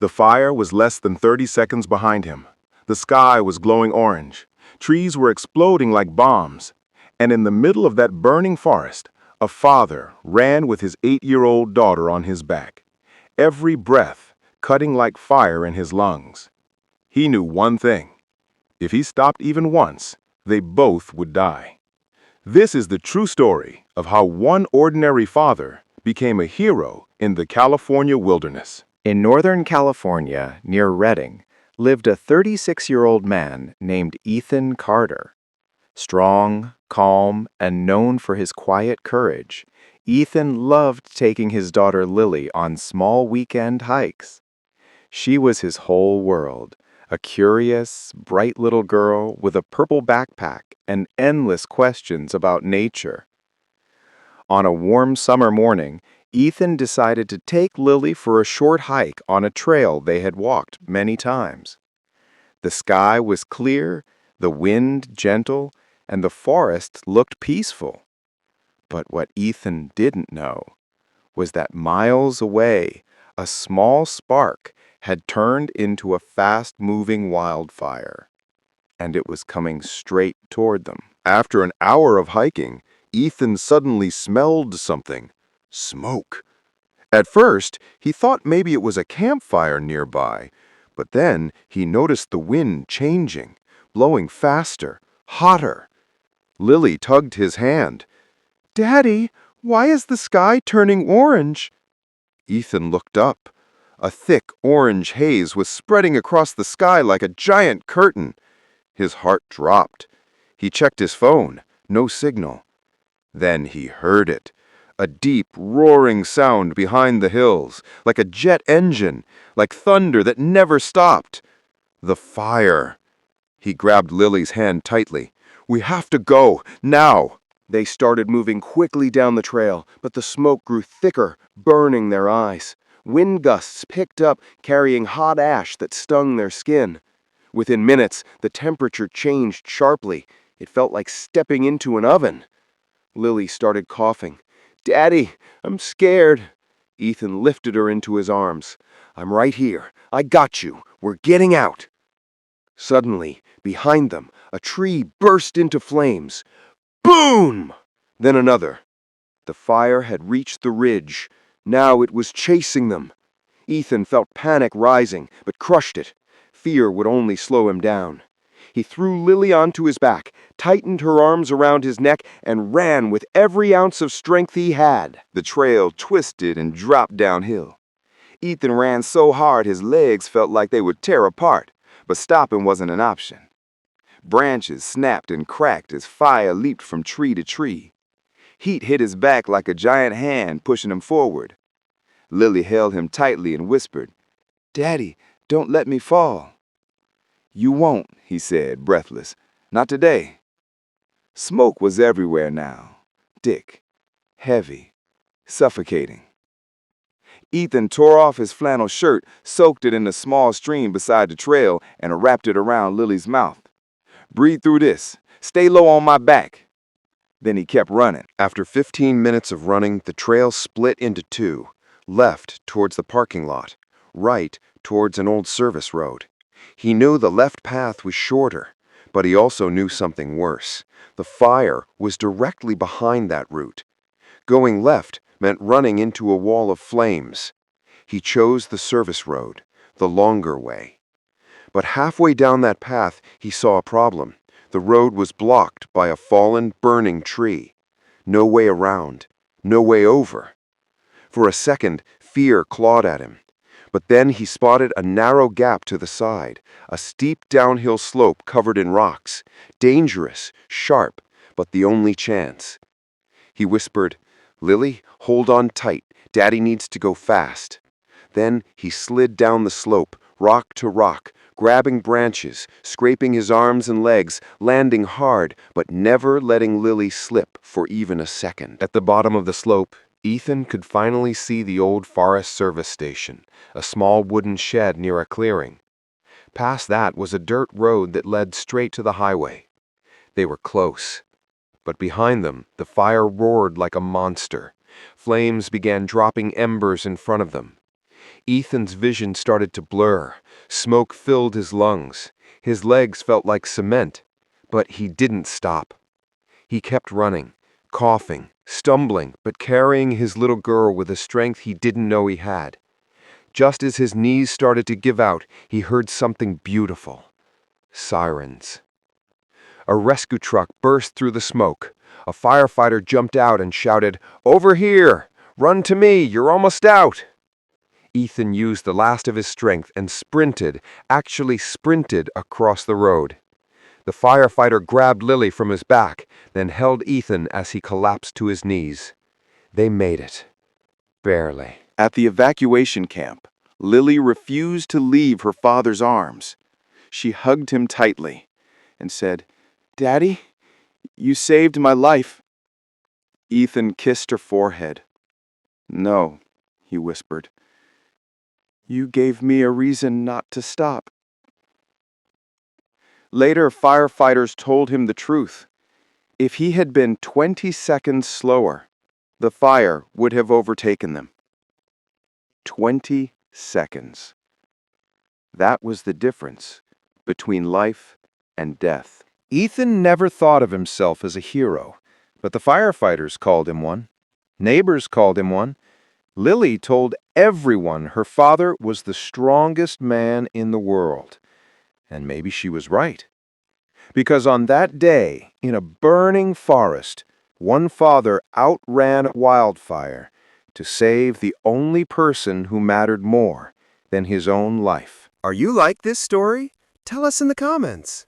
The fire was less than 30 seconds behind him. The sky was glowing orange. Trees were exploding like bombs. And in the middle of that burning forest, a father ran with his 8-year-old daughter on his back, every breath cutting like fire in his lungs. He knew one thing. If he stopped even once, they both would die. This is the true story of how one ordinary father became a hero in the California wilderness. In Northern California, near Redding, lived a 36-year-old man named Ethan Carter. Strong, calm, and known for his quiet courage, Ethan loved taking his daughter Lily on small weekend hikes. She was his whole world, a curious, bright little girl with a purple backpack and endless questions about nature. On a warm summer morning, Ethan decided to take Lily for a short hike on a trail they had walked many times. The sky was clear, the wind gentle, and the forest looked peaceful. But what Ethan didn't know was that miles away, a small spark had turned into a fast-moving wildfire, and it was coming straight toward them. After an hour of hiking, Ethan suddenly smelled something. Smoke. At first, he thought maybe it was a campfire nearby, but then he noticed the wind changing, blowing faster, hotter. Lily tugged his hand. "Daddy, why is the sky turning orange?" Ethan looked up. A thick orange haze was spreading across the sky like a giant curtain. His heart dropped. He checked his phone. No signal. Then he heard it. A deep, roaring sound behind the hills, like a jet engine, like thunder that never stopped. The fire. He grabbed Lily's hand tightly. "We have to go, now!" They started moving quickly down the trail, but the smoke grew thicker, burning their eyes. Wind gusts picked up, carrying hot ash that stung their skin. Within minutes, the temperature changed sharply. It felt like stepping into an oven. Lily started coughing. "Daddy, I'm scared." Ethan lifted her into his arms. "I'm right here. I got you. We're getting out." Suddenly, behind them, a tree burst into flames. Boom! Then another. The fire had reached the ridge. Now it was chasing them. Ethan felt panic rising, but crushed it. Fear would only slow him down. He threw Lily onto his back, tightened her arms around his neck, and ran with every ounce of strength he had. The trail twisted and dropped downhill. Ethan ran so hard his legs felt like they would tear apart, but stopping wasn't an option. Branches snapped and cracked as fire leaped from tree to tree. Heat hit his back like a giant hand pushing him forward. Lily held him tightly and whispered, "Daddy, don't let me fall." "You won't," he said, breathless. "Not today." Smoke was everywhere now. Thick, heavy, suffocating. Ethan tore off his flannel shirt, soaked it in a small stream beside the trail, and wrapped it around Lily's mouth. "Breathe through this. Stay low on my back." Then he kept running. After 15 minutes of running, the trail split into two. Left towards the parking lot, right towards an old service road. He knew the left path was shorter, but he also knew something worse. The fire was directly behind that route. Going left meant running into a wall of flames. He chose the service road, the longer way. But halfway down that path, he saw a problem. The road was blocked by a fallen, burning tree. No way around, no way over. For a second, fear clawed at him. But then he spotted a narrow gap to the side, a steep downhill slope covered in rocks. Dangerous, sharp, but the only chance. He whispered, "Lily, hold on tight. Daddy needs to go fast." Then he slid down the slope, rock to rock, grabbing branches, scraping his arms and legs, landing hard, but never letting Lily slip for even a second. At the bottom of the slope, Ethan could finally see the old Forest Service station, a small wooden shed near a clearing. Past that was a dirt road that led straight to the highway. They were close. But behind them, the fire roared like a monster. Flames began dropping embers in front of them. Ethan's vision started to blur. Smoke filled his lungs. His legs felt like cement. But he didn't stop. He kept running, coughing, stumbling, but carrying his little girl with a strength he didn't know he had. Just as his knees started to give out, he heard something beautiful. Sirens. A rescue truck burst through the smoke. A firefighter jumped out and shouted, "Over here! Run to me! You're almost out!" Ethan used the last of his strength and actually sprinted across the road. The firefighter grabbed Lily from his back, then held Ethan as he collapsed to his knees. They made it. Barely. At the evacuation camp, Lily refused to leave her father's arms. She hugged him tightly and said, "Daddy, you saved my life." Ethan kissed her forehead. "No," he whispered. "You gave me a reason not to stop." Later, firefighters told him the truth. If he had been 20 seconds slower, the fire would have overtaken them. 20 seconds. That was the difference between life and death. Ethan never thought of himself as a hero, but the firefighters called him one. Neighbors called him one. Lily told everyone her father was the strongest man in the world. And maybe she was right. Because on that day, in a burning forest, one father outran Wildfire to save the only person who mattered more than his own life. Are you like this story? Tell us in the comments.